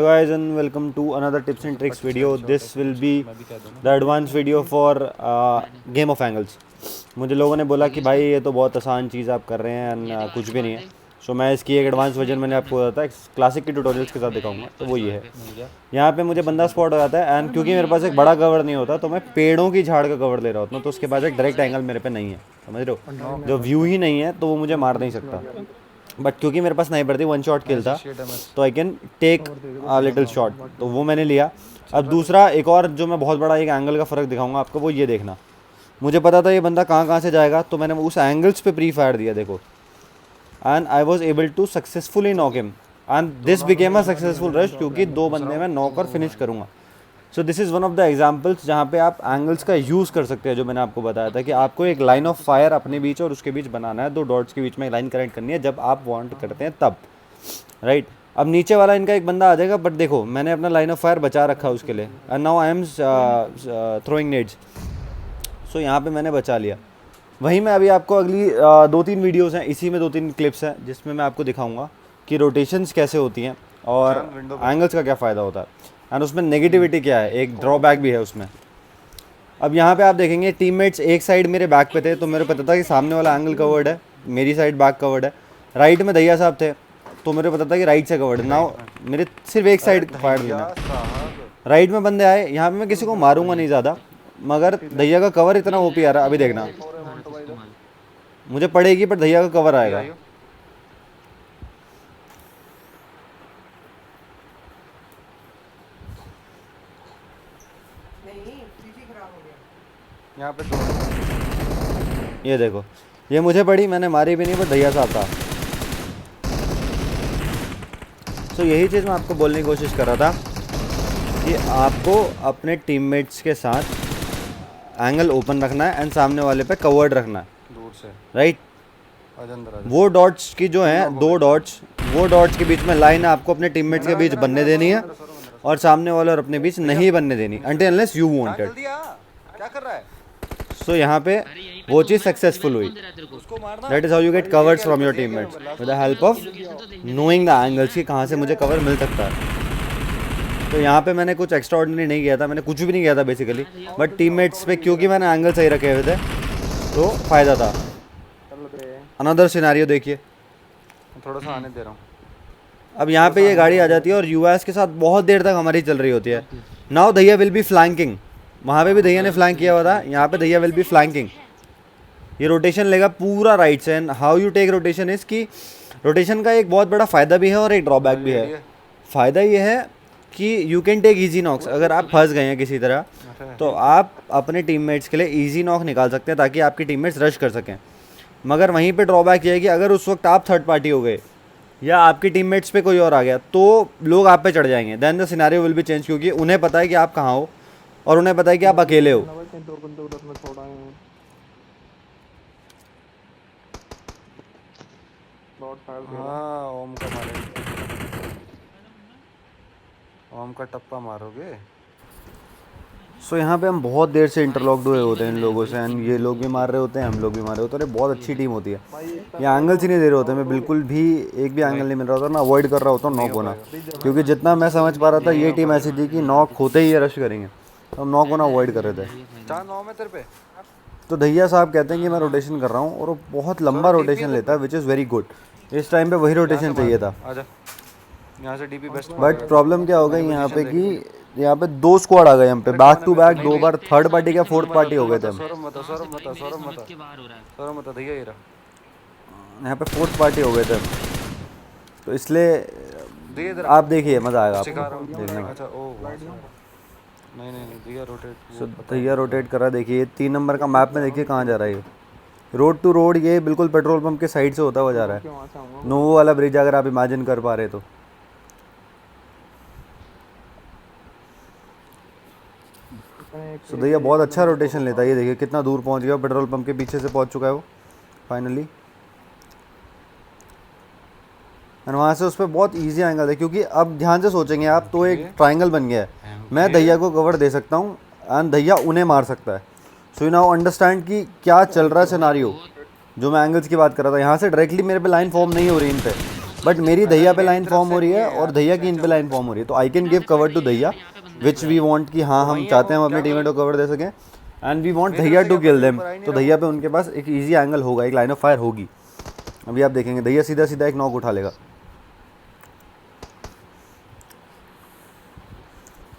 Hello guys and welcome to another tips and tricks video. This will be the advanced video for game of angles. मुझे लोगों ने बोला कि भाई ये तो बहुत आसान चीज़ आप कर रहे हैं and कुछ भी नहीं है. सो मैं इसकी एक एडवांस वर्जन मैंने आपको बताया था क्लासिक के ट्यूटोरियल्स के साथ दिखाऊंगा. तो वो ये है, यहाँ पे मुझे बंदा स्पॉट हो जाता है एंड क्योंकि मेरे पास एक बड़ा कवर नहीं होता तो मैं पेड़ों की झाड़ का कवर ले रहा होता हूँ. तो उसके पास एक डायरेक्ट एंगल मेरे पे नहीं है, समझ रहे हो, जो व्यू ही नहीं है तो वो मुझे मार नहीं सकता. बट क्योंकि मेरे पास स्नाइपर थी, वन शॉट किल था, तो I can take a little shot, तो वो मैंने लिया. अब दूसरा एक और जो मैं बहुत बड़ा एक एंगल का फ़र्क दिखाऊंगा आपको, वो ये देखना. मुझे पता था ये बंदा कहाँ से जाएगा, तो मैंने उस एंगल्स पे प्री फायर दिया, देखो, and I was able to successfully knock him and this became a successful rush, क्योंकि 2 बंदे मैं नॉक और फिनिश करूँगा. So this is one of the examples जहाँ पे आप एंगल्स का यूज़ कर सकते हैं. जो मैंने आपको बताया था कि आपको एक लाइन ऑफ फायर अपने बीच और उसके बीच बनाना है, 2 डॉट्स के बीच में एक लाइन कनेक्ट करनी है जब आप वांट करते हैं तब, राइट. अब नीचे वाला इनका एक बंदा आ जाएगा, बट देखो मैंने अपना लाइन ऑफ फायर बचा रखा उसके लिए and now I am throwing nades. So यहाँ पे मैंने बचा लिया. वहीं मैं अभी आपको अगली 2-3 वीडियोज़ हैं, इसी में 2-3 क्लिप्स हैं जिसमें मैं आपको दिखाऊँगा कि रोटेशंस कैसे होती हैं और एंगल्स का क्या फ़ायदा होता है एंड उसमें नेगेटिविटी क्या है, एक ड्रॉबैक भी है उसमें. अब यहाँ पे आप देखेंगे टीममेट्स एक साइड मेरे बैक पे थे, तो मेरे पता था कि सामने वाला एंगल कवर्ड है, मेरी साइड बैक कवर्ड है. राइट में दैया साहब थे, तो मेरे पता था कि राइट से कवर्ड है. नाउ मेरे सिर्फ एक साइड फायर देना. राइट में बंदे आए, यहाँ पे मैं किसी को मारूंगा नहीं ज़्यादा, मगर दैया का कवर इतना ओपी आ रहा है. अभी देखना, मुझे पड़ेगी पर दैया का कवर आएगा. यहाँ पे ये देखो, ये मुझे पड़ी, मैंने मारी भी नहीं, पर दैया साहब था. तो यही चीज़ मैं आपको बोलने की कोशिश कर रहा था कि आपको अपने टीममेट्स के साथ एंगल ओपन रखना है एंड सामने वाले पे कवर्ड रखना है दूर से, राइट. वो डॉट्स की जो हैं 2 डॉट्स, वो डॉट्स के बीच में लाइन आपको अपने टीममेट्स के बीच बनने देनी है और सामने वाले और अपने बीच नहीं बनने देनी, अनटिल अनलेस यू वांटेड. क्या कर रहा है? सो यहाँ पे वो चीज़ सक्सेसफुल हुई. That is how you get covers from your teammates with the help of knowing the angles कि कहाँ से मुझे कवर मिल सकता है. तो यहाँ पे मैंने कुछ एक्स्ट्रा ऑर्डिनरी नहीं किया था, मैंने कुछ भी नहीं किया था बेसिकली, बट टीममेट्स पे क्योंकि मैंने एंगल सही रखे हुए थे तो फ़ायदा था. अनदर सिनेरियो देखिए, थोड़ा सा आने दे रहा हूँ. अब यहाँ पे ये गाड़ी आ जाती है और यूएस के साथ बहुत देर तक हमारी चल रही होती है. नाउ दैया विल बी फ्लैंकिंग. वहाँ पे भी दैया ने फ्लैंक किया हुआ था, यहाँ पे दैया विल बी फ्लैंकिंग. ये रोटेशन लेगा पूरा राइट से. And how you take rotation is कि रोटेशन का एक बहुत बड़ा फ़ायदा भी है और एक ड्रॉबैक भी है. फ़ायदा ये है कि you can take easy knocks. अगर आप फंस गए हैं किसी तरह तो आप अपने टीममेट्स के लिए ईजी नॉक निकाल सकते हैं ताकि आपके टीममेट्स रश कर सकें. मगर वहीं पे ड्रॉबैक ये है कि अगर उस वक्त आप थर्ड पार्टी हो गए या आपकी टीममेट्स पे कोई और आ गया तो लोग आप पे चढ़ जाएंगे. Then the scenario will be change, क्योंकि उन्हें पता है कि आप कहाँ हो और उन्हें पता है कि आप अकेले हो. हाँ, ओम का मारेंगे, ओम का टप्पा मारोगे. सो यहाँ पे हम बहुत देर से इंटरलॉक्ड हुए होते हैं इन लोगों से एंड ये लोग भी मार रहे होते हैं, हम लोग भी मार रहे होते हैं. बहुत अच्छी टीम होती है. ये एंगल्स ही नहीं दे रहे होते, मैं बिल्कुल भी एक भी एंगल नहीं मिल रहा होता, मैं अवॉइड कर रहा होता हूँ नॉक होना, क्योंकि जितना मैं समझ पा रहा था ये टीम ऐसी थी कि नॉक होते ही ये रश करेंगे, तो हम नॉक होना अवॉइड कर रहे थे. 4-9 में तेरे पे. तो दैया साहब कहते हैं कि मैं रोटेशन कर रहा हूँ और वो बहुत लंबा रोटेशन लेता है, विच इज़ वेरी गुड. इस टाइम पे वही रोटेशन चाहिए था. आजा, यहाँ से डीपी बेस्ट. बट प्रॉब्लम क्या हो गई यहाँ पे कि यहाँ पे 2 स्क्वाड आ गए हम पे, बैक टू बैक 2 बार थर्ड पार्टी का फोर्थ पार्टी हो गए थे हम. दैया ये रहा. यहाँ पे फोर्थ पार्टी हो गए थे, तो इसलिए आप देखिए मज़ा आएगा आपको देखने में. अच्छा, ओ नहीं, दैया रोटेट. सो दैया रोटेट कर रहा है. देखिए 3 नंबर का मैप में देखिए कहाँ जा रहा है ये. रोड टू रोड ये बिल्कुल पेट्रोल पंप के साइड से होता हुआ जा रहा है. नोवो वाला ब्रिज अगर आप इमेजिन कर पा रहे तो. सो दैया बहुत अच्छा रोटेशन लेता है. ये देखिए कितना दूर पहुंच गया, पेट्रोल पंप के पीछे से पहुंच चुका है वो फाइनली. एंड वहाँ से उस पर बहुत इजी एंगल है, क्योंकि अब ध्यान से सोचेंगे आप तो एक ट्रायंगल बन गया है. मैं दैया को कवर दे सकता हूँ एंड दैया उन्हें मार सकता है. सो यू नाउ अंडरस्टैंड कि क्या चल रहा है सिनेरियो. जो मैं एंगल्स की बात कर रहा था, यहाँ से डायरेक्टली मेरे पे लाइन फॉर्म नहीं हो रही इन पे, बट मेरी दहिया पे लाइन फॉर्म हो रही है और दहिया की इन पे लाइन फॉर्म हो रही है, तो I can give cover to Dahiya which we want कि हाँ हम चाहते हैं हम अपने टीममेट को कवर दे सकें and we want Dahiya to kill them. तो दहिया पे उनके पास एक ईजी एंगल होगा, एक लाइन ऑफ फायर होगी। अभी आप देखेंगे दहिया सीधा सीधा एक नॉक उठा लेगा।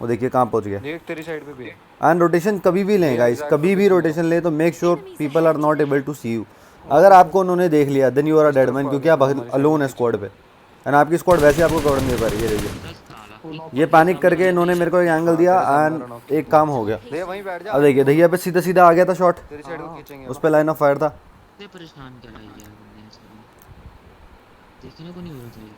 वो देखिए कहाँ पहुँच गया। देख तेरी साइड पे भी है। एंड रोटेशन कभी भी लें गाइस, कभी भी रोटेशन ले तो make sure people are not able to see you. अगर आपको उन्होंने देख लिया then you are a dead man, क्योंकि आप अलोन है स्क्वाड पे एंड आपकी स्क्वाड वैसे आपको कवर नहीं दे पा रही है। देखिए ये पैनिक करके इन्होंने मेरे को एक एंगल दिया एंड एक काम हो गया। दे वहीं बैठ जा। अब देखिए दहिया पे सीधा सीधा आ गया था शॉट, तेरी साइड को खींचेंगे। उस पर लाइन ऑफ फायर था। परेशान क्या लाई यार बंदे ने सारे। देखने को नहीं होना चाहिए।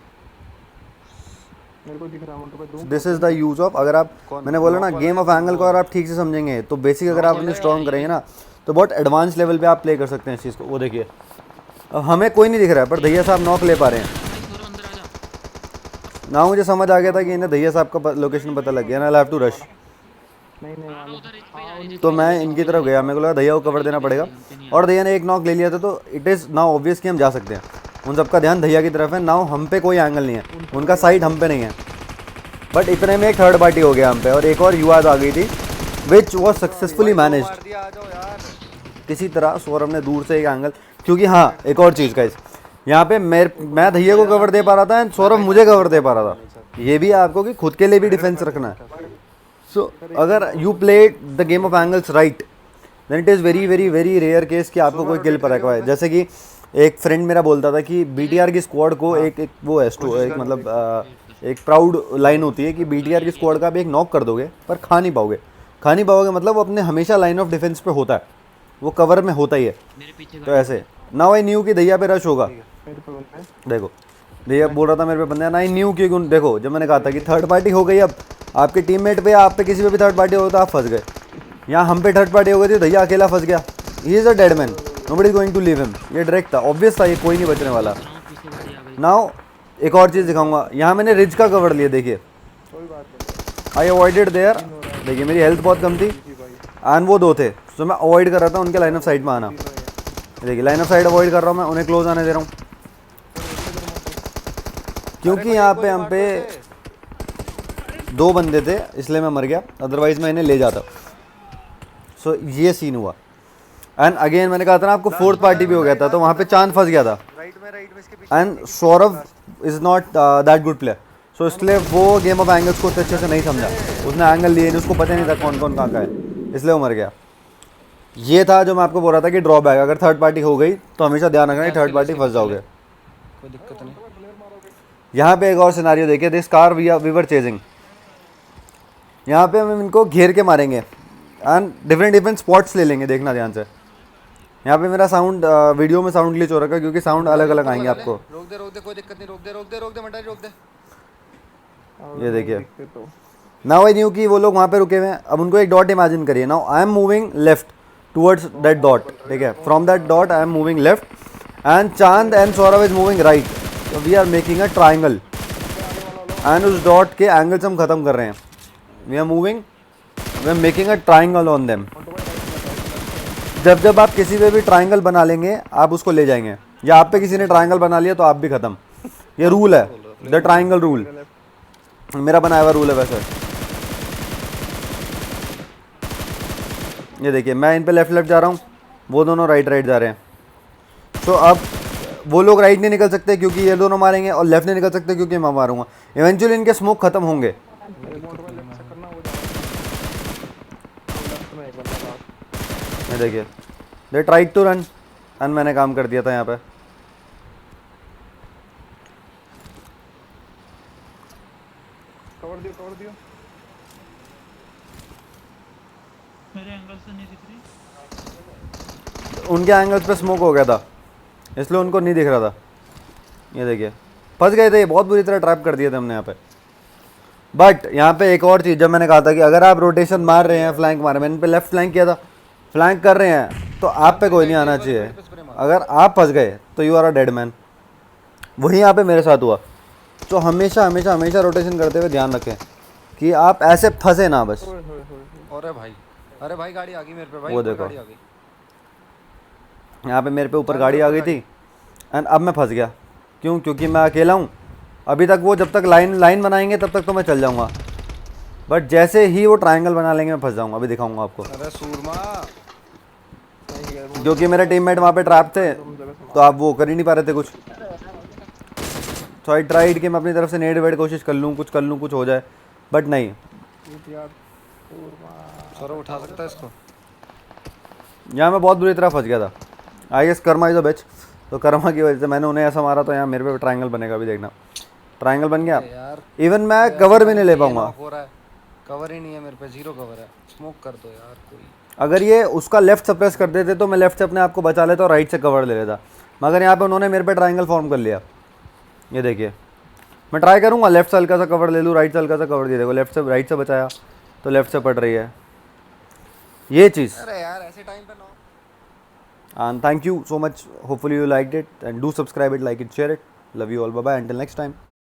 मेरे को दिख रहा है। This is the use of, अगर आप मैंने बोला ना गेम ऑफ एंगल को अगर आप ठीक से समझेंगे तो बेसिक अगर आप उन्हें स्ट्रॉन्ग करेंगे ना तो बहुत एडवांस लेवल पे आप प्ले कर सकते हैं इस चीज़ को। वो देखिए अब हमें कोई नहीं दिख रहा है पर दहिया साहब नॉक ले पा रहे हैं ना। मुझे समझ आ गया था कि इन्हें दहिया साहब का लोकेशन पता लग गया ना, आई हैव टू रश। तो मैं इनकी तरफ गया, मेरे को लगा दहिया को कवर देना पड़ेगा और दहिया ने एक नॉक ले लिया था, तो इट इज़ नाउ ऑब्वियस कि हम जा सकते हैं। उन सबका ध्यान दहिया की तरफ है, नाउ हम पे कोई एंगल नहीं है, उनका साइड हम पे नहीं है। बट इतने में एक थर्ड पार्टी हो गया हम पे और एक और युवाज आ गई थी विच वॉज सक्सेसफुली मैनेज्ड। मार दिया, आ जाओ यार। किसी तरह सौरभ ने दूर से एक एंगल, क्योंकि हाँ एक और चीज़ गाइस, यहाँ पे मैं दहिया को कवर दे पा रहा था एंड सौरभ मुझे कवर दे पा रहा था। ये भी आपको कि खुद के लिए भी डिफेंस रखना है। सो अगर you play the game of angles right then it is very very very rare case कि आपको कोई किल पर रखवा है। जैसे कि एक फ्रेंड मेरा बोलता था कि बीटीआर की स्क्वाड को एक वो है एक मतलब एक प्राउड लाइन होती है कि बीटीआर की स्क्वाड का आप एक नॉक कर दोगे पर खा नहीं पाओगे मतलब वो अपने हमेशा लाइन ऑफ डिफेंस पे होता है, वो कवर में होता ही है। तो ऐसे नाउ आई न्यू कि दहिया पे रश होगा। देखो दहिया बोल रहा था मेरे पे बंदा है ना, आई न्यू क्योंकि देखो जब मैंने कहा था कि थर्ड पार्टी हो गई, अब आपके टीममेट पे आप पे किसी पे भी थर्ड पार्टी हो तो आप फंस गए। यहाँ हम पे थर्ड पार्टी हो गई थी, दहिया अकेला फंस गया। He is a dead man, nobody is going to leave him. ये डायरेक्ट था, ऑब्वियस था, ये कोई नहीं बचने वाला। नाउ एक और चीज़ दिखाऊंगा, यहाँ मैंने रिज का कवर लिया। देखिए आई अवॉइडेड देयर। देखिए मेरी हेल्थ बहुत कम थी एंड वो दो थे, तो मैं अवॉइड कर रहा था उनके लाइन ऑफ साइड में आना। देखिए लाइन ऑफ साइड अवॉइड कर रहा हूँ मैं, उन्हें क्लोज आने दे रहा हूँ क्योंकि यहाँ पे हम पे दो बंदे थे इसलिए मैं मर गया, अदरवाइज मैं इन्हें ले जाता। सो ये सीन हुआ एंड अगेन मैंने कहा था ना आपको फोर्थ पार्टी भी हो गया था, तो वहाँ पे चांद फंस गया था राइट में इसके पीछे। And Saurabh is not that good player, so इसलिए वो गेम ऑफ एंगल्स को अच्छे से नहीं समझा। उसने एंगल लिए नहीं, उसको पता नहीं था कौन कौन कहाँ का है, इसलिए वो मर गया। ये था जो मैं आपको बोल रहा था कि ड्रॉबैक, अगर थर्ड पार्टी हो गई तो हमेशा ध्यान रखना कि थर्ड पार्टी फंस जाओगे। कोई दिक्कत नहीं। यहाँ पे एक और सिनारियो देखिए, this car we were chasing. यहाँ पे हम इनको घेर के मारेंगे एंड डिफरेंट स्पॉट्स ले लेंगे, देखना ध्यान से। यहाँ पे मेरा साउंड वीडियो में साउंड ग्लिच हो रखा है क्योंकि साउंड अलग अलग आएंगे आपको। रोक दे कोई दिक्कत नहीं, रोक दे मटारी रोक दे। ये देखिए नाउ आई न्यू कि वो लोग वहाँ पे रुके हुए हैं। अब उनको एक डॉट इमेजिन करिए। Now I am moving left towards that dot, ठीक है, from that dot I am moving left and Chand and Saurabh is moving right. तो we are making a triangle and उस डॉट के एंगल्स हम ख़त्म कर रहे हैं। We are moving, we are making a triangle on them. जब आप किसी पे भी ट्राइंगल बना लेंगे आप उसको ले जाएंगे, या आप पे किसी ने ट्राइंगल बना लिया तो आप भी ख़त्म। ये रूल है, द ट्राइंगल रूल, मेरा बनाया हुआ रूल है वैसे। ये देखिए मैं इन पे लेफ्ट जा रहा हूँ, वो दोनों राइट जा रहे हैं। तो अब वो लोग राइट नहीं निकल सकते क्योंकि ये दोनों मारेंगे, और लेफ्ट नहीं निकल सकते क्योंकि मैं मारूंगा। इवेंचुअली इनके स्मोक खत्म होंगे। ये देखिए they tried to run and मैंने काम कर दिया था यहाँ पे। कवर दियो। मेरे एंगल से नहीं दिख रही। उनके एंगल्स पे स्मोक हो गया था इसलिए उनको नहीं दिख रहा था। ये देखिए फंस गए थे, बहुत बुरी तरह ट्रैप कर दिए थे हमने यहाँ पे। बट यहाँ पे एक और चीज़, जब मैंने कहा था कि अगर आप रोटेशन मार रहे हैं, फ्लैंक मार रहे हैं, मैंने पे लेफ्ट फ्लैंक किया था, फ्लैंक कर रहे हैं तो आप पे कोई नहीं आना चाहिए। अगर आप फंस गए तो you are a dead man. वही यहाँ पे मेरे साथ हुआ। तो हमेशा हमेशा हमेशा रोटेशन करते हुए ध्यान रखें कि आप ऐसे फंसे ना बस। अरे भाई गाड़ी आ गई मेरे पे भाई। वो देखो यहाँ पे मेरे पे ऊपर गाड़ी आ गई थी एंड अब मैं फंस गया क्यों? क्योंकि मैं अकेला हूँ। अभी तक वो जब तक लाइन बनाएंगे तब तक तो मैं चल जाऊँगा, बट जैसे ही वो ट्रायंगल बना लेंगे मैं फंस जाऊँगा। अभी दिखाऊँगा आपको, अरे सूरमा नहीं गए वो क्योंकि मेरे टीममेट वहाँ पे ट्रैप थे तो आप वो कर ही नहीं पा रहे थे कुछ। सो आई ट्राइड कि मैं अपनी तरफ से नेड वेड कोशिश कर लूँ, कुछ हो जाए, बट नहीं। यार सूरमा सौरभ उठा सकता है इसको? यहाँ मैं बहुत बुरी तरह फंस गया था। I guess karma is the bitch, तो कर्मा की वजह से मैंने उन्हें ऐसा मारा तो यहाँ मेरे पे ट्रायंगल बनेगा। अभी देखना, ट्रायंगल बन गया। यार इवन मैं कवर भी नहीं ले पाऊंगा। हो रहा है, कवर ही नहीं है मेरे पे, 0 कवर है। स्मोक कर दो यार कोई। अगर ये उसका लेफ्ट सप्रेस कर देते तो मैं लेफ्ट से अपने आप को बचा लेता और राइट से कवर ले लेता, मगर यहाँ पे उन्होंने मेरे पे ट्रायंगल फॉर्म कर लिया। ये देखिए, मैं ट्राई करूँगा लेफ्ट से हल्का सा कवर ले लूँ, राइट से हल्का सा कवर दे। देखो लेफ्ट से राइट से बचाया तो लेफ्ट से पड़ रही है ये चीज़। अरे यार ऐसे टाइम पे no. And thank you so much. Hopefully you liked it, and do subscribe it, like it, share it. Love you all. Bye bye. Until next time.